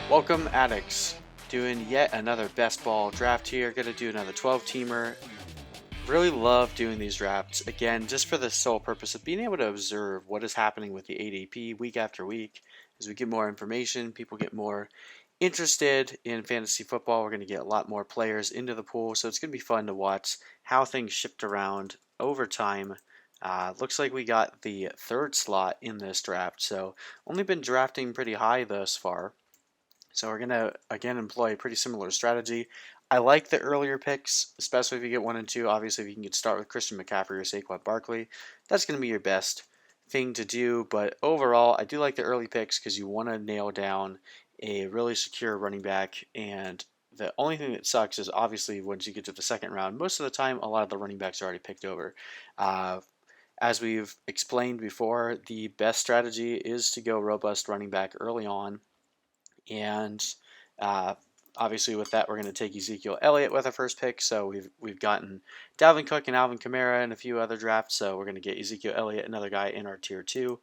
Welcome, addicts. Doing yet another best ball draft here. Gonna do another 12-teamer. Really love doing these drafts, again, just for the sole purpose of being able to observe what is happening with the ADP week after week. As we get more information, people get more interested in fantasy football. We're going to get a lot more players into the pool, so it's going to be fun to watch how things shift around over time. Looks like we got the third slot in this draft, so only been drafting pretty high thus far. So we're going to, again, employ a pretty similar strategy. I like the earlier picks, especially if you get 1 and 2. Obviously, if you can start with Christian McCaffrey or Saquon Barkley, that's going to be your best thing to do. But overall, I do like the early picks because you want to nail down a really secure running back. And the only thing that sucks is obviously once you get to the second round, most of the time, a lot of the running backs are already picked over. Uh, as we've explained before, the best strategy is to go robust running back early on and uh, obviously, with that, we're going to take Ezekiel Elliott with our first pick. So we've gotten Dalvin Cook and Alvin Kamara and a few other drafts. So we're going to get Ezekiel Elliott, another guy in our tier 2.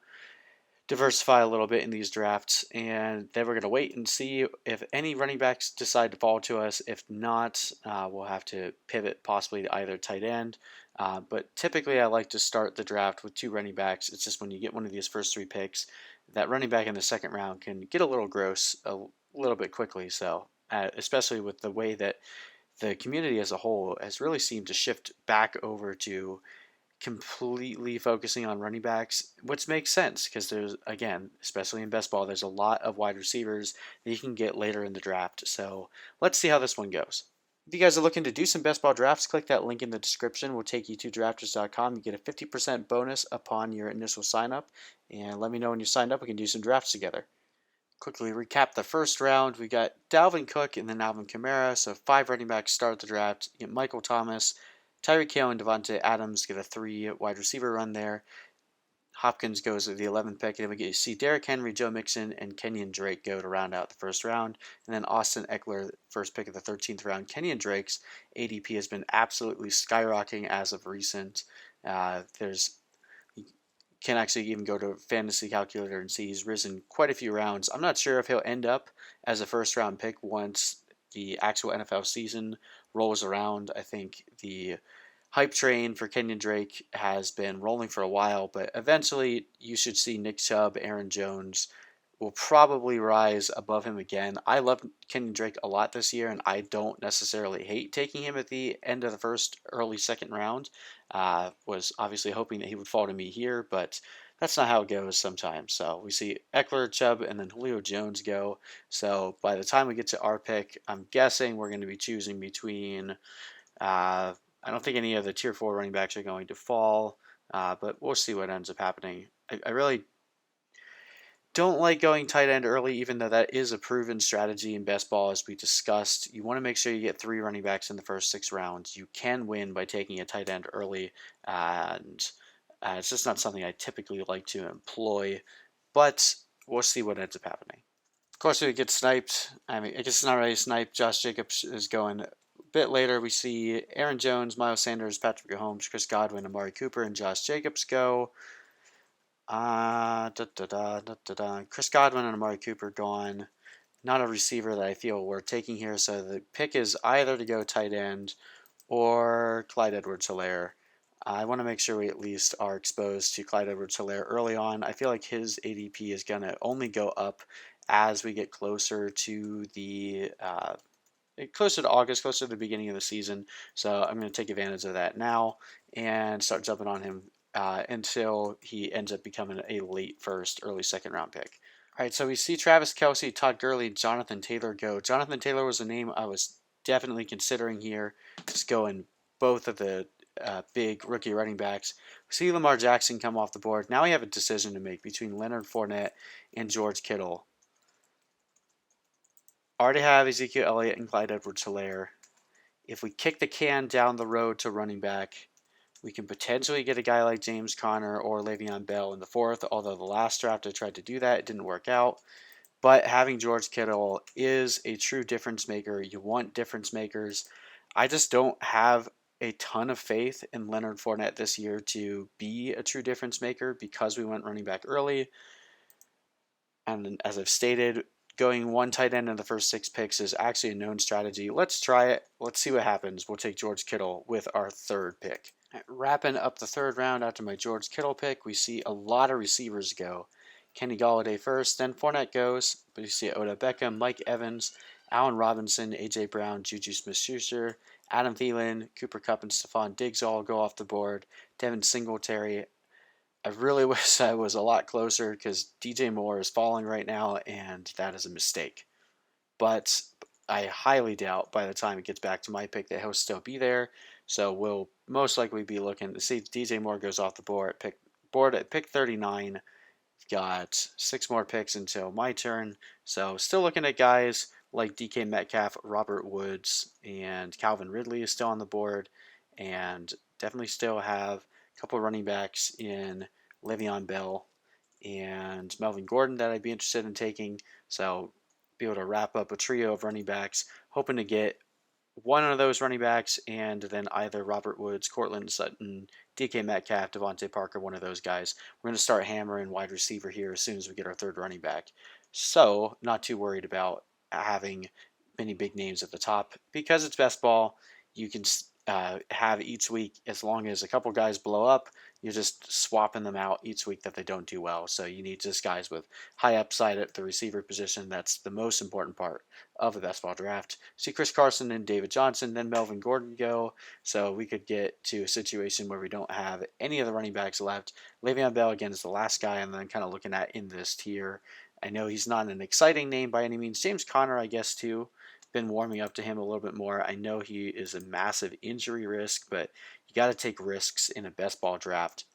Diversify a little bit in these drafts, and then we're going to wait and see if any running backs decide to fall to us. If not, we'll have to pivot possibly to either tight end. But typically, I like to start the draft with 2 running backs. It's just when you get one of these first 3 picks, that running back in the second round can get a little gross a little bit quickly. So, especially with the way that the community as a whole has really seemed to shift back over to completely focusing on running backs, which makes sense because there's, again, especially in best ball, there's a lot of wide receivers that you can get later in the draft. So let's see how this one goes. If you guys are looking to do some best ball drafts, click that link in the description. We'll take you to drafters.com. You get a 50% bonus upon your initial sign up. And let me know when you signed up. We can do some drafts together. Quickly recap the first round. We got Dalvin Cook and then Alvin Kamara. So 5 running backs start the draft. You get Michael Thomas, Tyreek Hill, and Devontae Adams get a 3 wide receiver run there. Hopkins goes with the 11th pick, and then we see Derrick Henry, Joe Mixon, and Kenyon Drake go to round out the first round. And then Austin Eckler, first pick of the 13th round. Kenyon Drake's ADP has been absolutely skyrocketing as of recent. There's you can actually even go to a fantasy calculator and see he's risen quite a few rounds. I'm not sure if he'll end up as a first round pick once the actual NFL season rolls around. I think the hype train for Kenyon Drake has been rolling for a while, but eventually you should see Nick Chubb, Aaron Jones will probably rise above him again. I love Kenyon Drake a lot this year, and I don't necessarily hate taking him at the end of the first, early second round. Was obviously hoping that he would fall to me here, but that's not how it goes sometimes. So we see Eckler, Chubb, and then Julio Jones go. So by the time we get to our pick, I'm guessing we're going to be choosing between I don't think any of the tier 4 running backs are going to fall, but we'll see what ends up happening. I really don't like going tight end early, even though that is a proven strategy in best ball, as we discussed. You want to make sure you get 3 running backs in the first 6 rounds. You can win by taking a tight end early, and it's just not something I typically like to employ, but we'll see what ends up happening. Of course, we get sniped. I mean, I guess it's not really sniped. Josh Jacobs is going bit later. We see Aaron Jones, Miles Sanders, Patrick Mahomes, Chris Godwin, Amari Cooper, and Josh Jacobs go. Chris Godwin and Amari Cooper gone. Not a receiver that I feel we're taking here, so the pick is either to go tight end or Clyde Edwards-Helaire. I want to make sure we at least are exposed to Clyde Edwards-Helaire early on. I feel like his ADP is going to only go up as we get closer to August, closer to the beginning of the season. So I'm going to take advantage of that now and start jumping on him until he ends up becoming a late first, early second round pick. All right, so we see Travis Kelce, Todd Gurley, Jonathan Taylor go. Jonathan Taylor was a name I was definitely considering here, just going both of the big rookie running backs. We see Lamar Jackson come off the board. Now we have a decision to make between Leonard Fournette and George Kittle. Already have Ezekiel Elliott and Clyde Edwards-Helaire. If we kick the can down the road to running back, we can potentially get a guy like James Conner or Le'Veon Bell in the 4th, although the last draft I tried to do that, it didn't work out. But having George Kittle is a true difference maker. You want difference makers. I just don't have a ton of faith in Leonard Fournette this year to be a true difference maker because we went running back early. And as I've stated, going one tight end in the first 6 picks is actually a known strategy. Let's try it. Let's see what happens. We'll take George Kittle with our 3rd pick. Wrapping up the 3rd round after my George Kittle pick, we see a lot of receivers go. Kenny Golladay first, then Fournette goes, but you see Odell Beckham, Mike Evans, Allen Robinson, A.J. Brown, Juju Smith-Schuster, Adam Thielen, Cooper Kupp, and Stephon Diggs all go off the board. Devin Singletary. I really wish I was a lot closer because DJ Moore is falling right now, and that is a mistake. But I highly doubt by the time it gets back to my pick that he'll still be there. So we'll most likely be looking to see if DJ Moore goes off the board at pick 39. Got 6 more picks until my turn. So still looking at guys like DK Metcalf, Robert Woods, and Calvin Ridley is still on the board. And definitely still have a couple of running backs in Le'Veon Bell and Melvin Gordon that I'd be interested in taking. So be able to wrap up a trio of running backs, hoping to get one of those running backs and then either Robert Woods, Cortland Sutton, DK Metcalf, Devontae Parker, one of those guys. We're going to start hammering wide receiver here as soon as we get our 3rd running back. So not too worried about having many big names at the top. Because it's best ball, you can have each week, as long as a couple guys blow up, you're just swapping them out each week that they don't do well. So you need just guys with high upside at the receiver position. That's the most important part of the best ball draft. See Chris Carson and David Johnson, then Melvin Gordon go. So we could get to a situation where we don't have any of the running backs left. Le'Veon Bell, again, is the last guy I'm then kind of looking at in this tier. I know he's not an exciting name by any means. James Conner, I guess, too. Been warming up to him a little bit more. I know he is a massive injury risk, but you got to take risks in a best ball draft.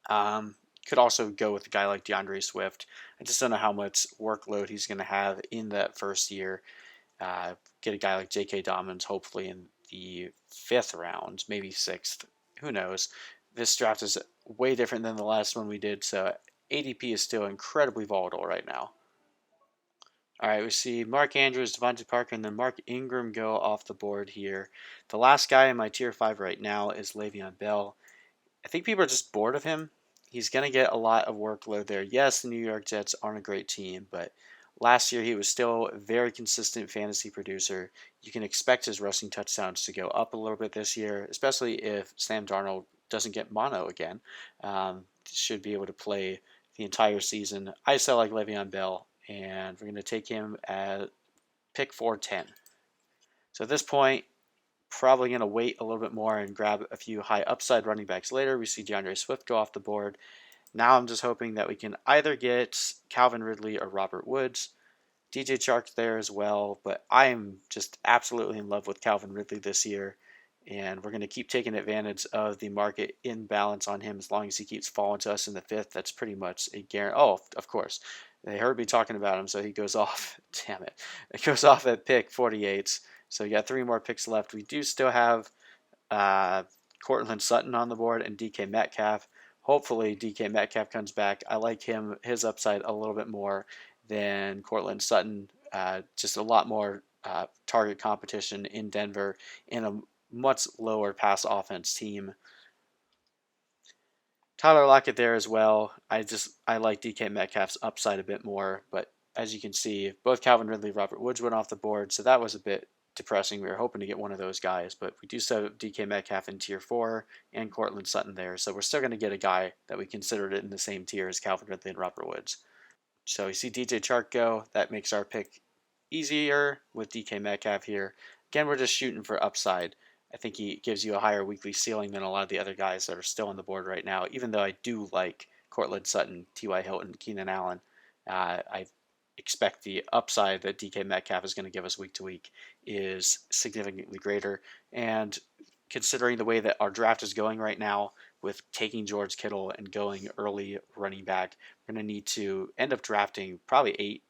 Could also go with a guy like DeAndre Swift. I just don't know how much workload he's going to have in that first year. Get a guy like J.K. Dobbins, hopefully in the 5th round, maybe 6th. Who knows? This draft is way different than the last one we did, so ADP is still incredibly volatile right now. All right, we see Mark Andrews, Devontae Parker, and then Mark Ingram go off the board here. The last guy in my tier 5 right now is Le'Veon Bell. I think people are just bored of him. He's going to get a lot of workload there. Yes, the New York Jets aren't a great team, but last year he was still a very consistent fantasy producer. You can expect his rushing touchdowns to go up a little bit this year, especially if Sam Darnold doesn't get mono again. Should be able to play the entire season. I still like Le'Veon Bell, and we're going to take him at pick 410. So at this point, probably going to wait a little bit more and grab a few high upside running backs later. We see DeAndre Swift go off the board. Now I'm just hoping that we can either get Calvin Ridley or Robert Woods. DJ Chark there as well, but I am just absolutely in love with Calvin Ridley this year, and we're going to keep taking advantage of the market imbalance on him as long as he keeps falling to us in the 5th. That's pretty much a guarantee. Oh, of course. They heard me talking about him, so he goes off. Damn it. It goes off at pick 48. So you got 3 more picks left. We do still have Cortland Sutton on the board and DK Metcalf. Hopefully DK Metcalf comes back. I like his upside a little bit more than Cortland Sutton. Just a lot more target competition in Denver in a much lower pass offense team. Tyler Lockett there as well. I like DK Metcalf's upside a bit more, but as you can see, both Calvin Ridley and Robert Woods went off the board, so that was a bit depressing. We were hoping to get one of those guys, but we do still have DK Metcalf in tier 4 and Cortland Sutton there, so we're still going to get a guy that we considered it in the same tier as Calvin Ridley and Robert Woods. So you see DJ Chark go. That makes our pick easier with DK Metcalf here. Again, we're just shooting for upside. I think he gives you a higher weekly ceiling than a lot of the other guys that are still on the board right now, even though I do like Cortland Sutton, T.Y. Hilton, Keenan Allen. I expect the upside that DK Metcalf is going to give us week to week is significantly greater. And considering the way that our draft is going right now, with taking George Kittle and going early running back, we're going to need to end up drafting probably 8,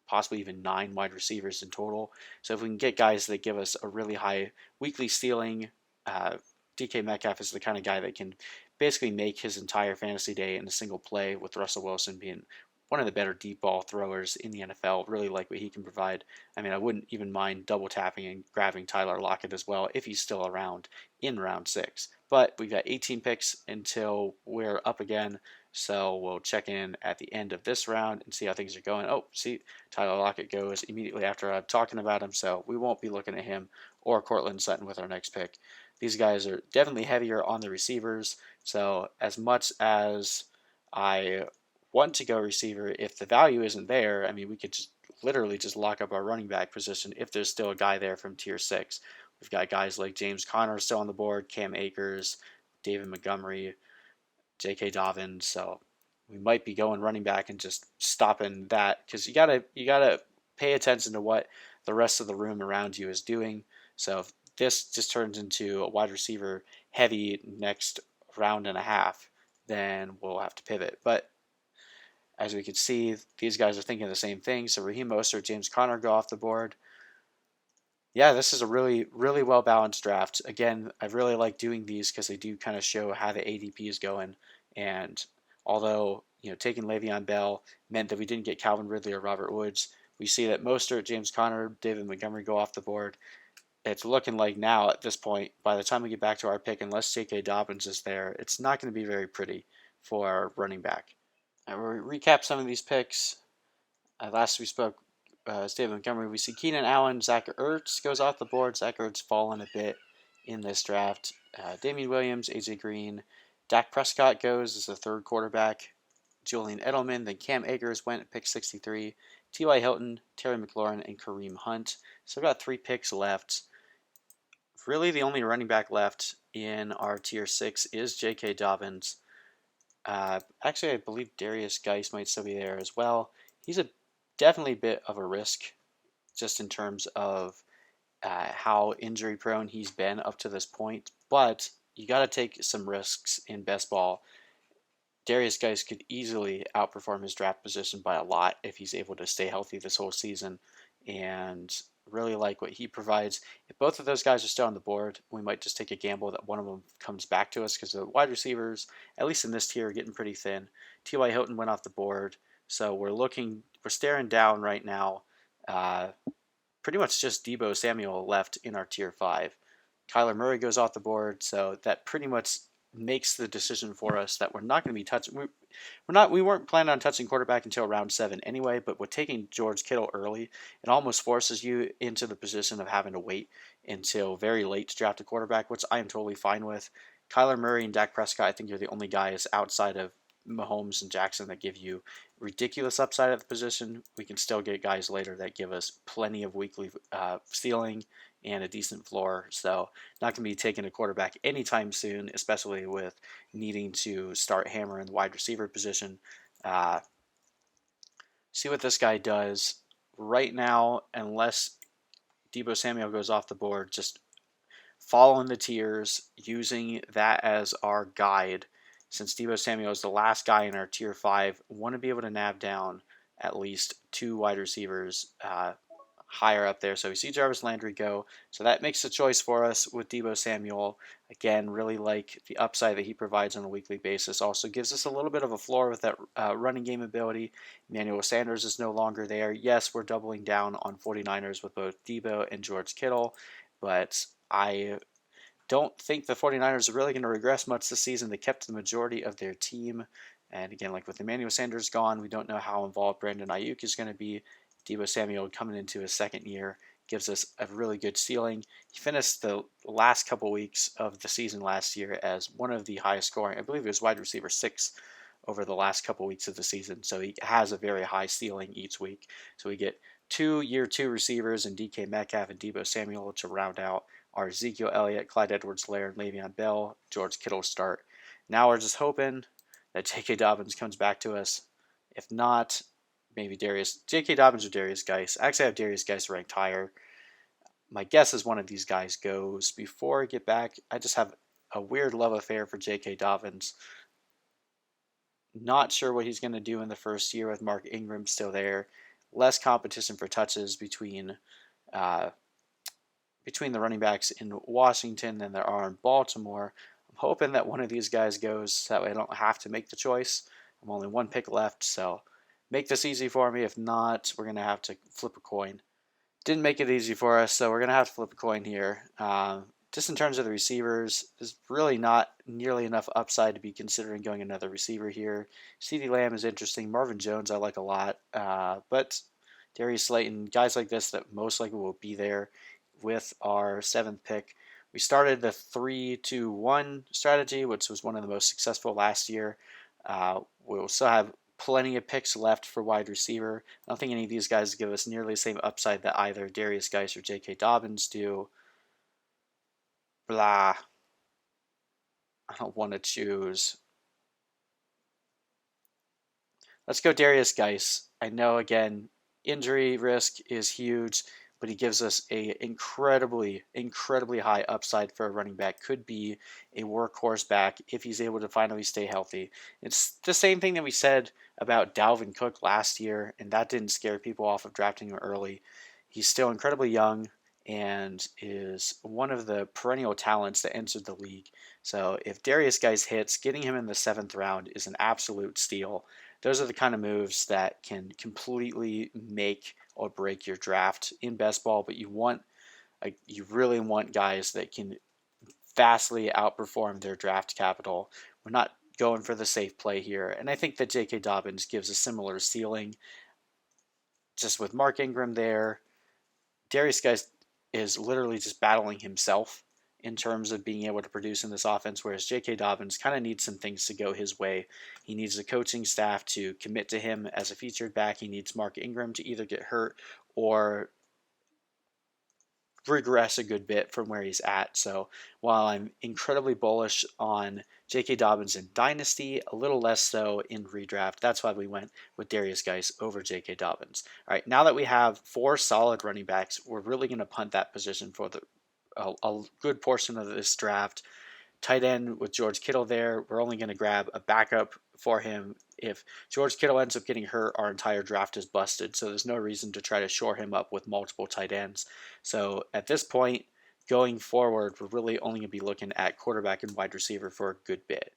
possibly even 9 wide receivers in total. So if we can get guys that give us a really high weekly ceiling, DK Metcalf is the kind of guy that can basically make his entire fantasy day in a single play, with Russell Wilson being one of the better deep ball throwers in the NFL. Really like what he can provide. I mean, I wouldn't even mind double tapping and grabbing Tyler Lockett as well if he's still around in round 6. But we've got 18 picks until we're up again. So we'll check in at the end of this round and see how things are going. Oh, see, Tyler Lockett goes immediately after I'm talking about him, so we won't be looking at him or Cortland Sutton with our next pick. These guys are definitely heavier on the receivers. So as much as I want to go receiver, if the value isn't there, I mean, we could just literally just lock up our running back position if there's still a guy there from tier 6. We've got guys like James Conner still on the board, Cam Akers, David Montgomery, J.K. Dobbins. So we might be going running back and just stopping that, because you gotta pay attention to what the rest of the room around you is doing. So if this just turns into a wide receiver heavy next round and a half, then we'll have to pivot. But as we can see, these guys are thinking the same thing. So Raheem Mostert, James Conner go off the board. Yeah, this is a really, really well balanced draft. Again, I really like doing these because they do kind of show how the ADP is going. And although, taking Le'Veon Bell meant that we didn't get Calvin Ridley or Robert Woods, we see that Mostert, James Conner, David Montgomery go off the board. It's looking like now at this point, by the time we get back to our pick, unless J.K. Dobbins is there, it's not going to be very pretty for our running back. I will recap some of these picks. Last we spoke, David Montgomery. We see Keenan Allen, Zach Ertz goes off the board. Zach Ertz fallen a bit in this draft. Damian Williams, AJ Green, Dak Prescott goes as the third quarterback. Julian Edelman, then Cam Akers went at pick 63. T.Y. Hilton, Terry McLaurin, and Kareem Hunt. So we've got 3 picks left. Really, the only running back left in our tier 6 is J.K. Dobbins. Actually, I believe Darius Geis might still be there as well. He's definitely a bit of a risk just in terms of how injury prone he's been up to this point. But you got to take some risks in best ball. Darius Geis could easily outperform his draft position by a lot if he's able to stay healthy this whole season, and really like what he provides. If both of those guys are still on the board, we might just take a gamble that one of them comes back to us, because the wide receivers, at least in this tier, are getting pretty thin. T.Y. Hilton went off the board, so we're staring down right now. Pretty much just Deebo Samuel left in our tier 5. Kyler Murray goes off the board, so that pretty much makes the decision for us that we're not going to be touching. We weren't planning on touching quarterback until round 7 anyway. But with taking George Kittle early, it almost forces you into the position of having to wait until very late to draft a quarterback, which I am totally fine with. Kyler Murray and Dak Prescott, I think, are the only guys outside of Mahomes and Jackson that give you ridiculous upside at the position. We can still get guys later that give us plenty of weekly ceiling and a decent floor. So not going to be taking a quarterback anytime soon, especially with needing to start hammering the wide receiver position. See what this guy does. Right now, unless Deebo Samuel goes off the board, just following the tiers, using that as our guide. Since Deebo Samuel is the last guy in our tier 5, want to be able to nab down at least 2 wide receivers higher up there. So we see Jarvis Landry go. So that makes a choice for us with Deebo Samuel. Again, really like the upside that he provides on a weekly basis. Also gives us a little bit of a floor with that running game ability. Emmanuel Sanders is no longer there. Yes, we're doubling down on 49ers with both Deebo and George Kittle, but I don't think the 49ers are really going to regress much this season. They kept the majority of their team. And again, like with Emmanuel Sanders gone, we don't know how involved Brandon Ayuk is going to be. Deebo Samuel coming into his second year gives us a really good ceiling. He finished the last couple weeks of the season last year as one of the highest scoring. I believe it was wide receiver 6 over the last couple weeks of the season. So he has a very high ceiling each week. So we get 2 year 2 receivers in DK Metcalf and Deebo Samuel to round out our Ezekiel Elliott, Clyde Edwards-Helaire, and Le'Veon Bell, George Kittle start. Now we're just hoping that J.K. Dobbins comes back to us. If not, maybe J.K. Dobbins or Darius Geis. Actually, I have Darius Geis ranked higher. My guess is one of these guys goes. Before I get back, I just have a weird love affair for J.K. Dobbins. Not sure what he's going to do in the first year with Mark Ingram still there. Less competition for touches between the running backs in Washington than there are in Baltimore. I'm hoping that one of these guys goes so that way I don't have to make the choice. I'm only 1 pick left, so make this easy for me. If not, we're going to have to flip a coin. Didn't make it easy for us, so we're going to have to flip a coin here to Just in terms of the receivers, there's really not nearly enough upside to be considering going another receiver here. CeeDee Lamb is interesting. Marvin Jones I like a lot. But Darius Slayton, guys like this that most likely will be there with our 7th pick. We started the 3-2-1 strategy, which was one of the most successful last year. We'll still have plenty of picks left for wide receiver. I don't think any of these guys give us nearly the same upside that either Darius Geis or J.K. Dobbins do. Blah. I don't want to choose. Let's go Darius Geis. I know, again, injury risk is huge, but he gives us a incredibly high upside for a running back. Could be a workhorse back if he's able to finally stay healthy. It's the same thing that we said about Dalvin Cook last year, and that didn't scare people off of drafting him early. He's still incredibly young and is one of the perennial talents that entered the league. So if Darius Geis hits, getting him in the 7th round is an absolute steal. Those are the kind of moves that can completely make or break your draft in best ball, but you really want guys that can vastly outperform their draft capital. We're not going for the safe play here, and I think that J.K. Dobbins gives a similar ceiling. Just with Mark Ingram there, Darius Geis is literally just battling himself in terms of being able to produce in this offense, whereas J.K. Dobbins kind of needs some things to go his way. He needs the coaching staff to commit to him as a featured back. He needs Mark Ingram to either get hurt or regress a good bit from where he's at. So while I'm incredibly bullish on J.K. Dobbins in Dynasty, a little less so in redraft, that's why we went with Darius Geis over J.K. Dobbins. All right, now that we have 4 solid running backs, we're really going to punt that position for a good portion of this draft. Tight end with George Kittle there, we're only going to grab a backup for him. If George Kittle ends up getting hurt, our entire draft is busted, so there's no reason to try to shore him up with multiple tight ends. So at this point, going forward, we're really only going to be looking at quarterback and wide receiver for a good bit.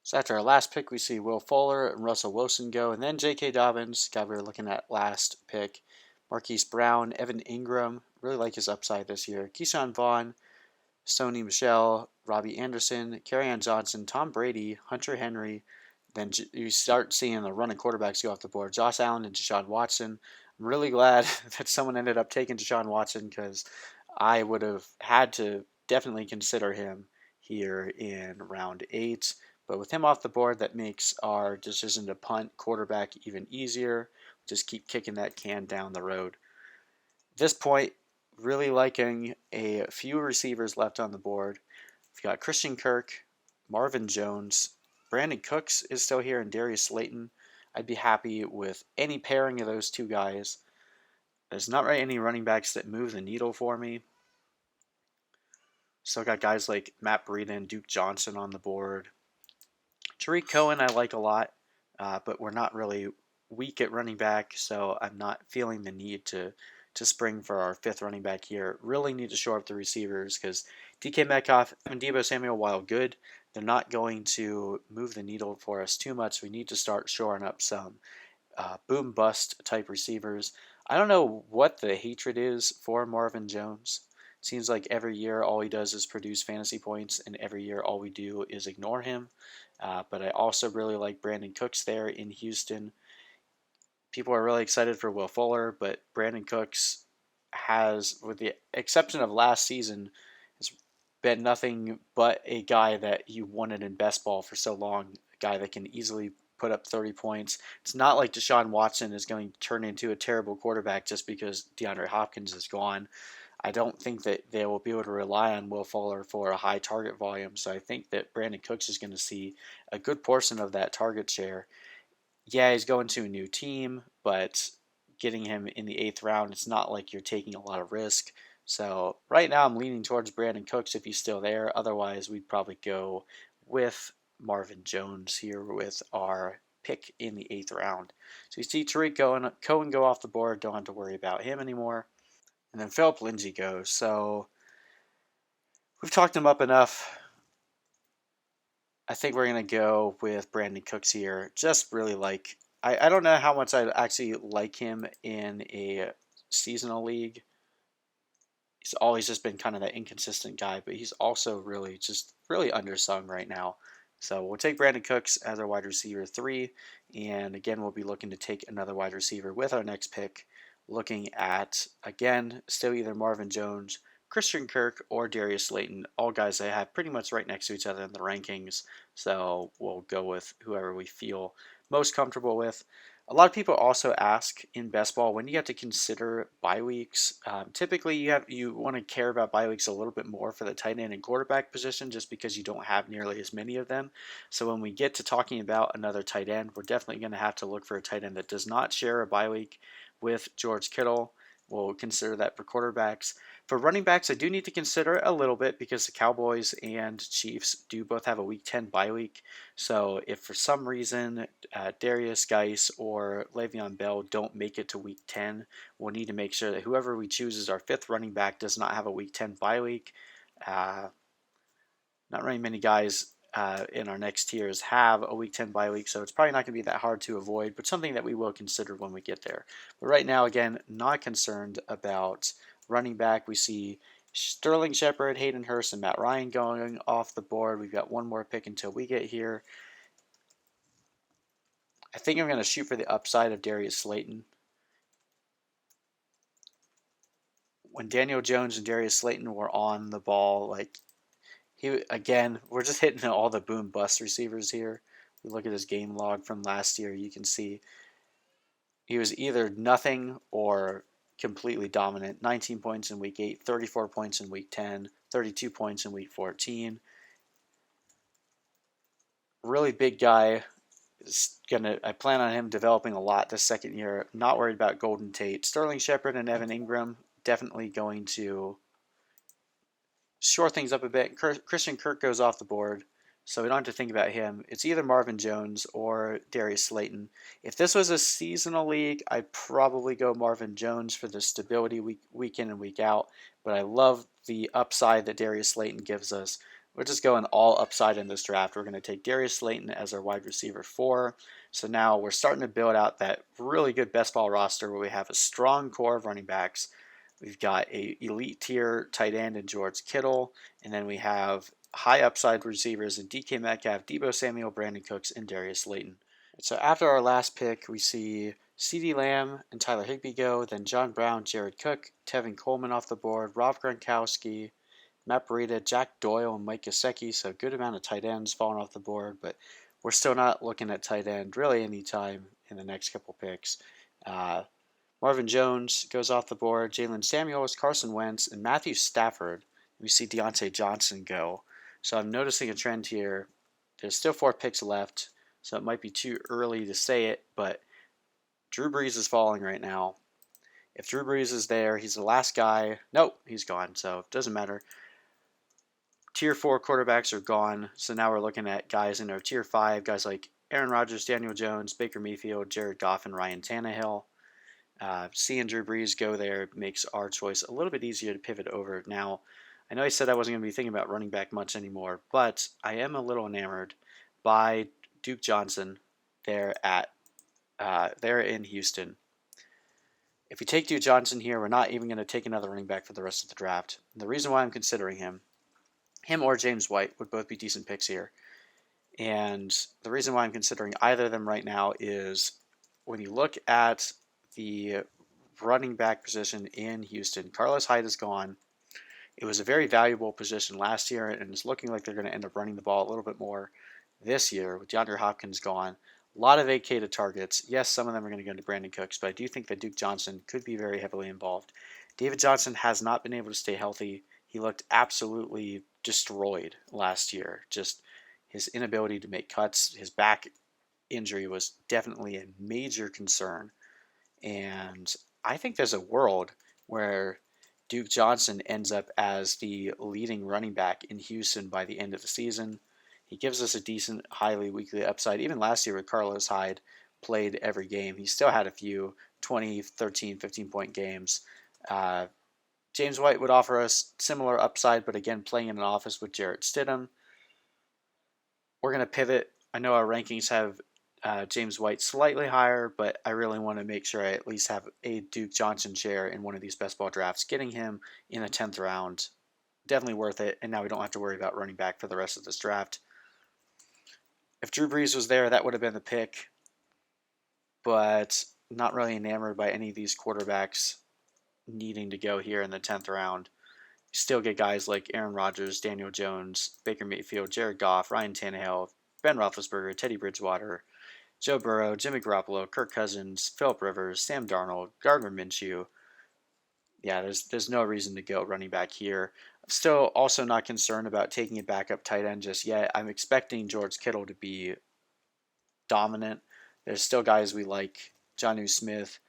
So after our last pick, we see Will Fuller and Russell Wilson go, and then J.K. Dobbins, guy we were looking at last pick, Marquise Brown, Evan Ingram, really like his upside this year, Keyshawn Vaughn, Sony Michel, Robbie Anderson, Kerryon Johnson, Tom Brady, Hunter Henry. Then you start seeing the running quarterbacks go off the board. Josh Allen and Deshaun Watson. I'm really glad that someone ended up taking Deshaun Watson because I would have had to definitely consider him here in round 8. But with him off the board, that makes our decision to punt quarterback even easier. Just keep kicking that can down the road. At this point, really liking a few receivers left on the board. We've got Christian Kirk, Marvin Jones, Brandon Cooks is still here, and Darius Slayton. I'd be happy with any pairing of those two guys. There's not really any running backs that move the needle for me. Still got guys like Matt Breida and Duke Johnson on the board. Tariq Cohen I like a lot, but we're not really weak at running back, so I'm not feeling the need to spring for our 5th running back here. Really need to shore up the receivers because DK Metcalf and Deebo Samuel, while good, they're not going to move the needle for us too much. We need to start shoring up some boom bust type receivers. I don't know what the hatred is for Marvin Jones. Seems like every year all he does is produce fantasy points, and every year all we do is ignore him. But I also really like Brandon Cooks there in Houston. People are really excited for Will Fuller, but Brandon Cooks has, with the exception of last season, has been nothing but a guy that you wanted in best ball for so long, a guy that can easily put up 30 points. It's not like Deshaun Watson is going to turn into a terrible quarterback just because DeAndre Hopkins is gone. I don't think that they will be able to rely on Will Fuller for a high target volume, so I think that Brandon Cooks is going to see a good portion of that target share. Yeah, he's going to a new team, but getting him in the 8th round, it's not like you're taking a lot of risk. So right now I'm leaning towards Brandon Cooks if he's still there. Otherwise, we'd probably go with Marvin Jones here with our pick in the 8th round. So you see Tariq Cohen go off the board. Don't have to worry about him anymore. And then Philip Lindsay goes. So we've talked him up enough. I think we're going to go with Brandon Cooks here. Just really like, I don't know how much I actually like him in a seasonal league. He's always just been kind of that inconsistent guy, but he's also really undersung right now. So we'll take Brandon Cooks as our wide receiver 3, and again we'll be looking to take another wide receiver with our next pick, looking at again still either Marvin Jones, Christian Kirk, or Darius Slayton, all guys I have pretty much right next to each other in the rankings. So we'll go with whoever we feel most comfortable with. A lot of people also ask in best ball when you have to consider bye weeks. Typically, you want to care about bye weeks a little bit more for the tight end and quarterback position, just because you don't have nearly as many of them. So when we get to talking about another tight end, we're definitely going to have to look for a tight end that does not share a bye week with George Kittle. We'll consider that for quarterbacks. For running backs, I do need to consider it a little bit because the Cowboys and Chiefs do both have a Week 10 bye week. So if for some reason Darius Geis or Le'Veon Bell don't make it to Week 10, we'll need to make sure that whoever we choose as our 5th running back does not have a Week 10 bye week. Not very many guys in our next tiers have a Week 10 bye week, so it's probably not going to be that hard to avoid, but something that we will consider when we get there. But right now, again, not concerned about running back. We see Sterling Shepard, Hayden Hurst, and Matt Ryan going off the board. We've got one more pick until we get here. I think I'm going to shoot for the upside of Darius Slayton. When Daniel Jones and Darius Slayton were on the ball, we're just hitting all the boom bust receivers here. We look at his game log from last year, you can see he was either nothing or completely dominant. 19 points in week 8, 34 points in week 10, 32 points in week 14. Really big guy. I plan on him developing a lot this second year. Not worried about Golden Tate. Sterling Shepard and Evan Ingram definitely going to shore things up a bit. Christian Kirk goes off the board, so we don't have to think about him. It's either Marvin Jones or Darius Slayton. If this was a seasonal league, I'd probably go Marvin Jones for the stability week in and week out, but I love the upside that Darius Slayton gives us. We're just going all upside in this draft. We're going to take Darius Slayton as our wide receiver 4. So now we're starting to build out that really good best ball roster where we have a strong core of running backs. We've got a elite tier tight end in George Kittle, and then we have high upside receivers in DK Metcalf, Deebo Samuel, Brandon Cooks, and Darius Slayton. So after our last pick, we see CeeDee Lamb and Tyler Higbee go, then John Brown, Jared Cook, Tevin Coleman off the board, Rob Gronkowski, Matt Breida, Jack Doyle, and Mike Gesicki. So a good amount of tight ends falling off the board, but we're still not looking at tight end really anytime in the next couple picks. Marvin Jones goes off the board, Jalen Samuels, Carson Wentz, and Matthew Stafford. We see Deontay Johnson go. So I'm noticing a trend here. There's still 4 picks left, so it might be too early to say it, but Drew Brees is falling right now. If Drew Brees is there, he's the last guy. Nope, he's gone, so it doesn't matter. Tier 4 quarterbacks are gone, so now we're looking at guys in our Tier 5, guys like Aaron Rodgers, Daniel Jones, Baker Mayfield, Jared Goff, and Ryan Tannehill. Seeing Drew Brees go there makes our choice a little bit easier to pivot over. Now, I know I said I wasn't going to be thinking about running back much anymore, but I am a little enamored by Duke Johnson there in Houston. If we take Duke Johnson here, we're not even going to take another running back for the rest of the draft. And the reason why I'm considering him or James White would both be decent picks here. And the reason why I'm considering either of them right now is when you look at the running back position in Houston, Carlos Hyde is gone. It was a very valuable position last year, and it's looking like they're going to end up running the ball a little bit more this year with DeAndre Hopkins gone. A lot of vacated targets. Yes, some of them are going to go to Brandon Cooks, but I do think that Duke Johnson could be very heavily involved. David Johnson has not been able to stay healthy. He looked absolutely destroyed last year. Just his inability to make cuts, his back injury was definitely a major concern. And I think there's a world where Duke Johnson ends up as the leading running back in Houston by the end of the season. He gives us a decent, highly weekly upside. Even last year with Carlos Hyde played every game, he still had a few 20, 13, 15-point games. James White would offer us similar upside, but again, playing in an office with Jarrett Stidham. We're going to pivot. I know our rankings have James White slightly higher, but I really want to make sure I at least have a Duke Johnson share in one of these best ball drafts. Getting him in the 10th round, definitely worth it. And now we don't have to worry about running back for the rest of this draft. If Drew Brees was there, that would have been the pick, but not really enamored by any of these quarterbacks needing to go here in the 10th round. You still get guys like Aaron Rodgers, Daniel Jones, Baker Mayfield, Jared Goff, Ryan Tannehill, Ben Roethlisberger, Teddy Bridgewater, Joe Burrow, Jimmy Garoppolo, Kirk Cousins, Philip Rivers, Sam Darnold, Gardner Minshew. Yeah, there's no reason to go running back here. I'm still also not concerned about taking a backup tight end just yet. I'm expecting George Kittle to be dominant. There's still guys we like: Jonnu Smith,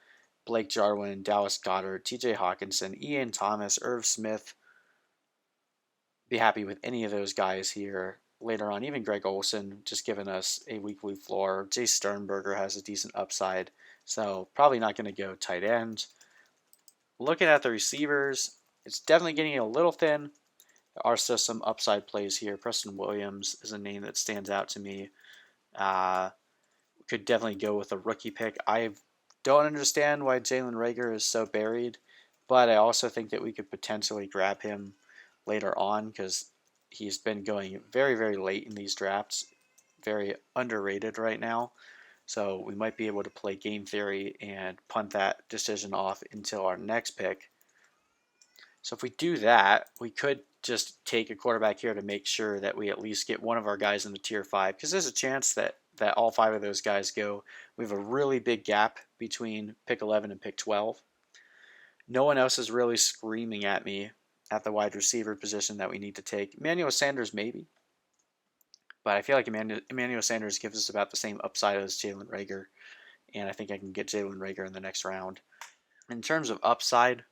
Blake Jarwin, Dallas Goedert, T.J. Hawkinson, Ian Thomas, Irv Smith. Be happy with any of those guys here later on. Even Greg Olsen just giving us a weekly floor. Jay Sternberger has a decent upside, so probably not going to go tight end. Looking at the receivers, it's definitely getting a little thin. There are still some upside plays here. Preston Williams is a name that stands out to me. Could definitely go with a rookie pick. I don't understand why Jalen Reagor is so buried, but I also think that we could potentially grab him later on because he's been going very, very late in these drafts. Very underrated right now. So we might be able to play game theory and punt that decision off until our next pick. So if we do that, we could just take a quarterback here to make sure that we at least get one of our guys in the tier 5, because there's a chance that all 5 of those guys go. We have a really big gap between pick 11 and pick 12. No one else is really screaming at me at the wide receiver position that we need to take. Emmanuel Sanders maybe, but I feel like Emmanuel Sanders gives us about the same upside as Jalen Reagor, and I think I can get Jalen Reagor in the next round. In terms of upside, it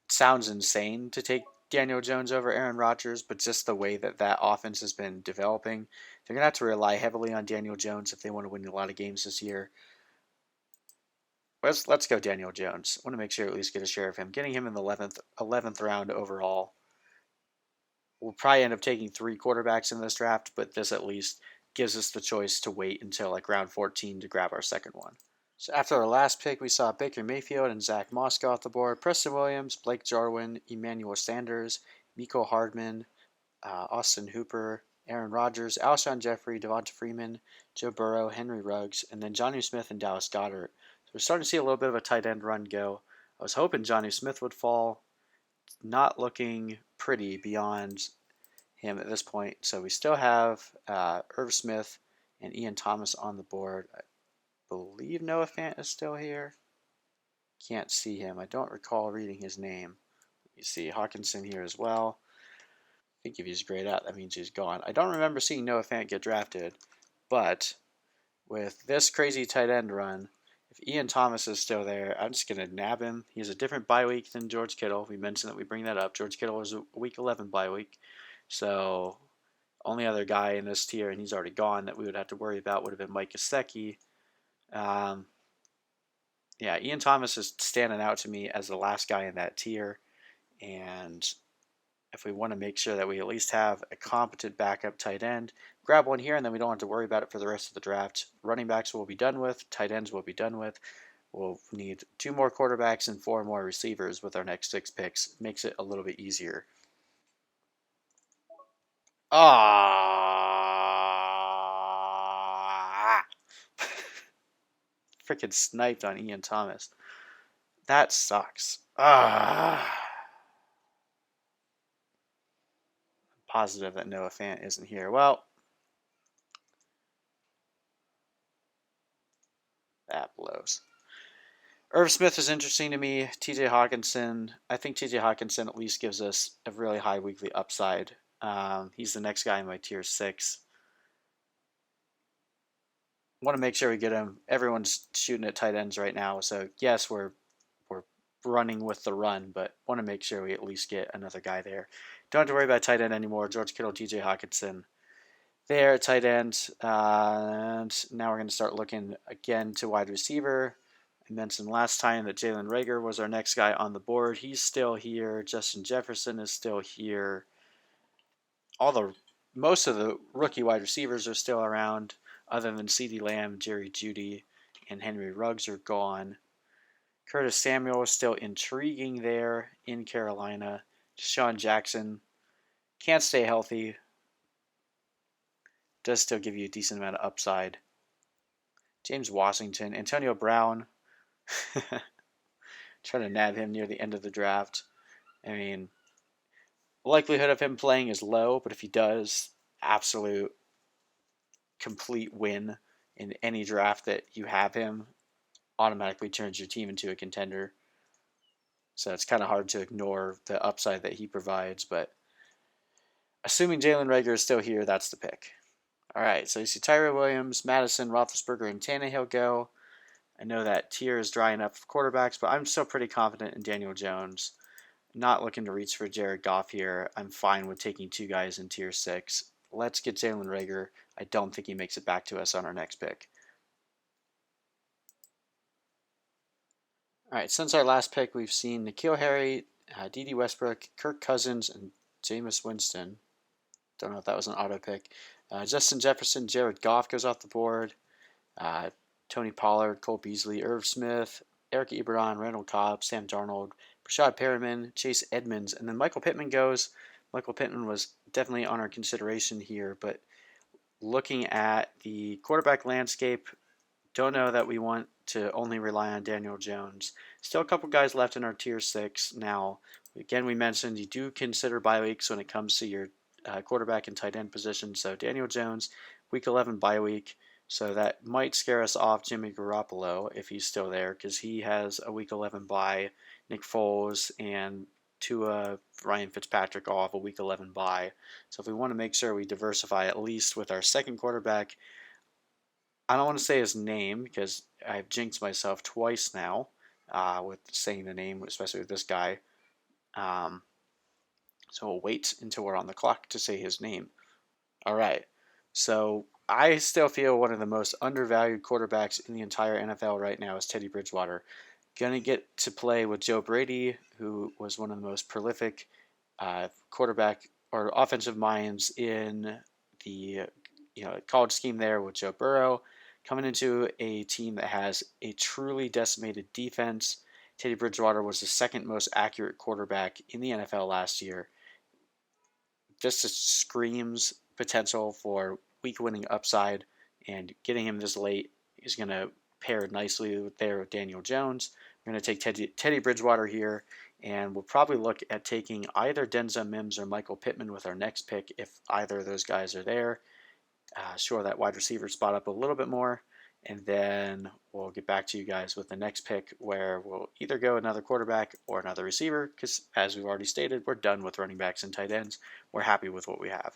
sounds insane to take Daniel Jones over Aaron Rodgers, but just the way that offense has been developing, they're going to have to rely heavily on Daniel Jones if they want to win a lot of games this year. Let's go Daniel Jones. I want to make sure at least get a share of him. Getting him in the 11th round overall. We'll probably end up taking 3 quarterbacks in this draft, but this at least gives us the choice to wait until like round 14 to grab our second one. So after our last pick, we saw Baker Mayfield and Zach Moss go off the board. Preston Williams, Blake Jarwin, Emmanuel Sanders, Mecole Hardman, Austin Hooper, Aaron Rodgers, Alshon Jeffrey, Devonta Freeman, Joe Burrow, Henry Ruggs, and then Jonnu Smith and Dallas Goedert. So we're starting to see a little bit of a tight end run go. I was hoping Jonnu Smith would fall. Not looking pretty beyond him at this point. So we still have Irv Smith and Ian Thomas on the board. I believe Noah Fant is still here. Can't see him. I don't recall reading his name. You see Hawkinson here as well. I think if he's grayed out, that means he's gone. I don't remember seeing Noah Fant get drafted, but with this crazy tight end run, if Ian Thomas is still there, I'm just going to nab him. He has a different bye week than George Kittle. We mentioned that we bring that up. George Kittle was a week 11 bye week. So only other guy in this tier, and he's already gone, that we would have to worry about would have been Mike Gesicki. Yeah, Ian Thomas is standing out to me as the last guy in that tier. And if we want to make sure that we at least have a competent backup tight end, grab one here, and then we don't have to worry about it for the rest of the draft. Running backs will be done with. Tight ends will be done with. We'll need 2 more quarterbacks and 4 more receivers with our next 6 picks. Makes it a little bit easier. Freaking sniped on Ian Thomas. That sucks. Positive that Noah Fant isn't here. Well, that blows. Irv Smith is interesting to me. TJ Hawkinson. I think TJ Hawkinson at least gives us a really high weekly upside. He's the next guy in my tier 6. Want to make sure we get him. Everyone's shooting at tight ends right now, so yes, we're running with the run, but want to make sure we at least get another guy there. Don't have to worry about tight end anymore. George Kittle, TJ Hawkinson there at tight end. And now we're going to start looking again to wide receiver. I mentioned last time that Jalen Reagor was our next guy on the board. He's still here. Justin Jefferson is still here. Most of the rookie wide receivers are still around. other than CeeDee Lamb, Jerry Jeudy, and Henry Ruggs are gone. Curtis Samuel is still intriguing there in Carolina. Deshaun Jackson can't stay healthy. Does still give you a decent amount of upside. James Washington, Antonio Brown. Trying to nab him near the end of the draft. I mean, likelihood of him playing is low, but if he does, absolute complete win in any draft that you have him automatically turns your team into a contender. So it's kind of hard to ignore the upside that he provides, but assuming Jalen Reagor is still here, that's the pick. All right, so you see Tyrell Williams, Madison, Roethlisberger, and Tannehill go. I know that tier is drying up for quarterbacks, but I'm still pretty confident in Daniel Jones. Not looking to reach for Jared Goff here. I'm fine with taking two guys in tier 6. Let's get Jalen Reagor. I don't think he makes it back to us on our next pick. All right, since our last pick, we've seen N'Keal Harry, D.D. Westbrook, Kirk Cousins, and Jameis Winston. Don't know if that was an auto pick. Justin Jefferson, Jared Goff goes off the board. Tony Pollard, Cole Beasley, Irv Smith, Eric Ebron, Randall Cobb, Sam Darnold, Rashad Perriman, Chase Edmonds, and then Michael Pittman goes. Michael Pittman was definitely on our consideration here, but looking at the quarterback landscape, don't know that we want to only rely on Daniel Jones. Still a couple guys left in our tier 6 now. Again, we mentioned you do consider bye weeks when it comes to your quarterback and tight end position. So Daniel Jones, week 11 bye week. So that might scare us off Jimmy Garoppolo if he's still there because he has a week 11 bye. Nick Foles and Ryan Fitzpatrick all have a week 11 bye. So if we want to make sure we diversify at least with our second quarterback, I don't want to say his name because I've jinxed myself twice now with saying the name, especially with this guy. So we'll wait until we're on the clock to say his name. All right. So I still feel one of the most undervalued quarterbacks in the entire NFL right now is Teddy Bridgewater. Going to get to play with Joe Brady, who was one of the most prolific quarterback or offensive minds in the college scheme there with Joe Burrow. Coming into a team that has a truly decimated defense. Teddy Bridgewater was the second most accurate quarterback in the NFL last year. This just screams potential for week-winning upside, and getting him this late is going to pair nicely with Daniel Jones. We're going to take Teddy Bridgewater here, and we'll probably look at taking either Denzel Mims or Michael Pittman with our next pick if either of those guys are there. Shore that wide receiver spot up a little bit more, and then we'll get back to you guys with the next pick where we'll either go another quarterback or another receiver because, as we've already stated, we're done with running backs and tight ends. We're happy with what we have.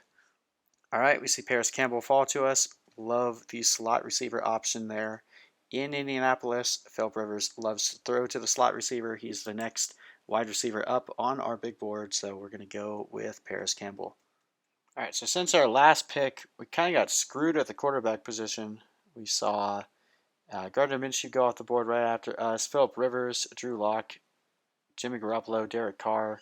All right, we see Paris Campbell fall to us. Love the slot receiver option there. In Indianapolis, Philip Rivers loves to throw to the slot receiver. He's the next wide receiver up on our big board, so we're going to go with Paris Campbell. All right, so since our last pick, we kind of got screwed at the quarterback position. We saw Gardner Minshew go off the board right after us, Philip Rivers, Drew Lock, Jimmy Garoppolo, Derek Carr,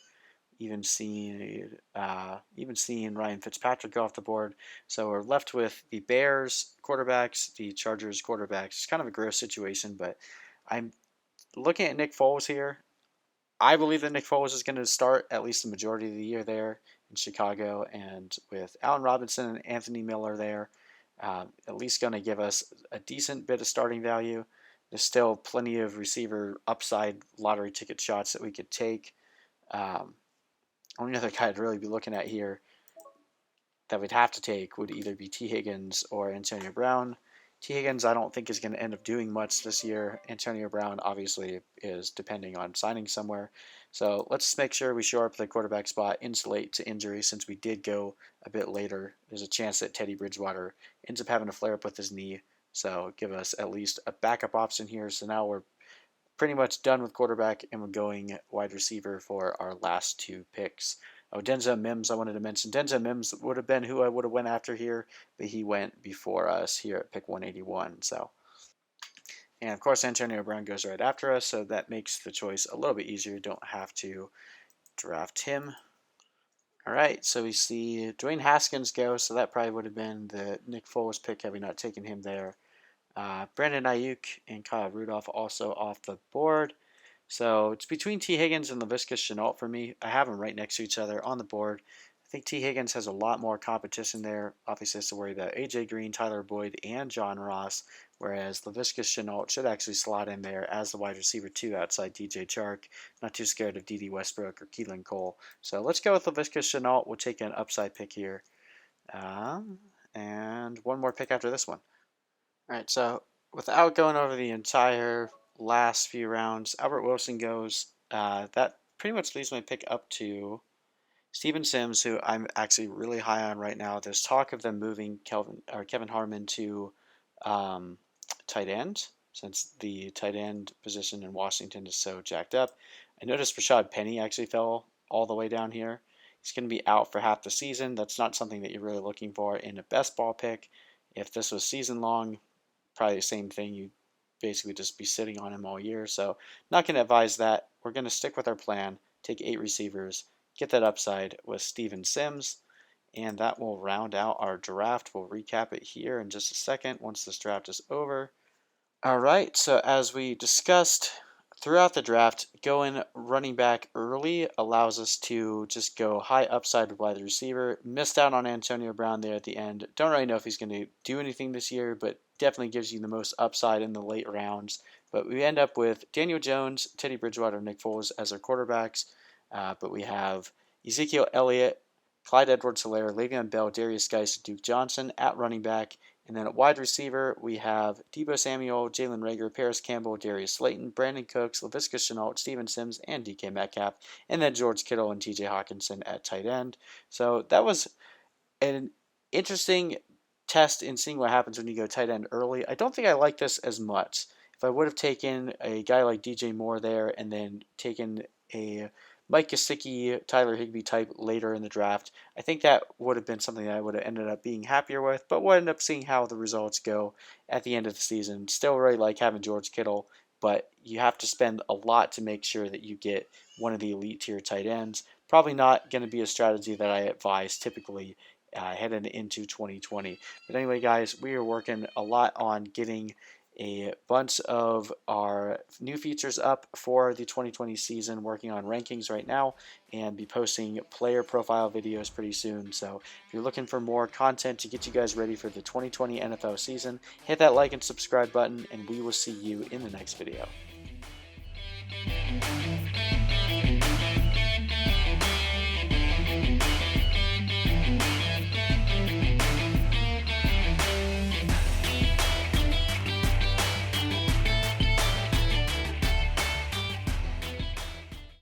even seeing Ryan Fitzpatrick go off the board. So we're left with the Bears quarterbacks, the Chargers quarterbacks. It's kind of a gross situation, but I'm looking at Nick Foles here. I believe that Nick Foles is going to start at least the majority of the year there in Chicago, and with Allen Robinson and Anthony Miller there, at least going to give us a decent bit of starting value. There's still plenty of receiver upside lottery ticket shots that we could take. Only other guy I'd really be looking at here that we'd have to take would either be T. Higgins or Antonio Brown. T. Higgins I don't think is going to end up doing much this year. Antonio Brown obviously is depending on signing somewhere. So let's make sure we shore up the quarterback spot, insulate to injury since we did go a bit later. There's a chance that Teddy Bridgewater ends up having a flare up with his knee. So give us at least a backup option here. So now we're pretty much done with quarterback and we're going wide receiver for our last two picks. Oh, Denzel Mims, I wanted to mention. Denzel Mims would have been who I would have went after here, but he went before us here at pick 181. So, and of course, Antonio Brown goes right after us, so that makes the choice a little bit easier. Don't have to draft him. All right, so we see Dwayne Haskins go, so that probably would have been the Nick Foles pick had we not taken him there. Brandon Ayuk and Kyle Rudolph also off the board. So it's between T. Higgins and Laviska Shenault for me. I have them right next to each other on the board. I think T. Higgins has a lot more competition there. Obviously, has to worry about A.J. Green, Tyler Boyd, and John Ross, whereas Laviska Shenault should actually slot in there as the wide receiver 2 outside DJ Chark. Not too scared of D.D. Westbrook or Keelan Cole. So let's go with Laviska Shenault. We'll take an upside pick here. And one more pick after this one. All right, so without going over the entire last few rounds, Albert Wilson goes. That pretty much leaves my pick up to Steven Sims, who I'm actually really high on right now. There's talk of them moving Kevin Harmon to tight end, since the tight end position in Washington is so jacked up. I noticed Rashad Penny actually fell all the way down here. He's going to be out for half the season. That's not something that you're really looking for in a best ball pick. If this was season long, probably the same thing. You basically just be sitting on him all year. So not going to advise that. We're going to stick with our plan. Take 8 receivers. Get that upside with Steven Sims. And that will round out our draft. We'll recap it here in just a second once this draft is over. All right. So as we discussed throughout the draft, going running back early allows us to just go high upside with wide receiver. Missed out on Antonio Brown there at the end. Don't really know if he's going to do anything this year, but definitely gives you the most upside in the late rounds. But we end up with Daniel Jones, Teddy Bridgewater, Nick Foles as our quarterbacks. But we have Ezekiel Elliott, Clyde Edwards-Helaire, Le'Veon Bell, Darius Geis, Duke Johnson at running back. And then at wide receiver, we have Deebo Samuel, Jalen Reagor, Paris Campbell, Darius Slayton, Brandon Cooks, Laviska Shenault, Steven Sims, and DK Metcalf. And then George Kittle and TJ Hawkinson at tight end. So that was an interesting test in seeing what happens when you go tight end early. I don't think I like this as much. If I would have taken a guy like DJ Moore there and then taken a Mike Gesicki, Tyler Higbee type later in the draft, I think that would have been something that I would have ended up being happier with, but we'll end up seeing how the results go at the end of the season. Still really like having George Kittle, but you have to spend a lot to make sure that you get one of the elite tier tight ends. Probably not going to be a strategy that I advise typically heading into 2020. But anyway, guys, we are working a lot on getting a bunch of our new features up for the 2020 season, working on rankings right now, and be posting player profile videos pretty soon. So if you're looking for more content to get you guys ready for the 2020 NFL season, hit that like and subscribe button, and we will see you in the next video.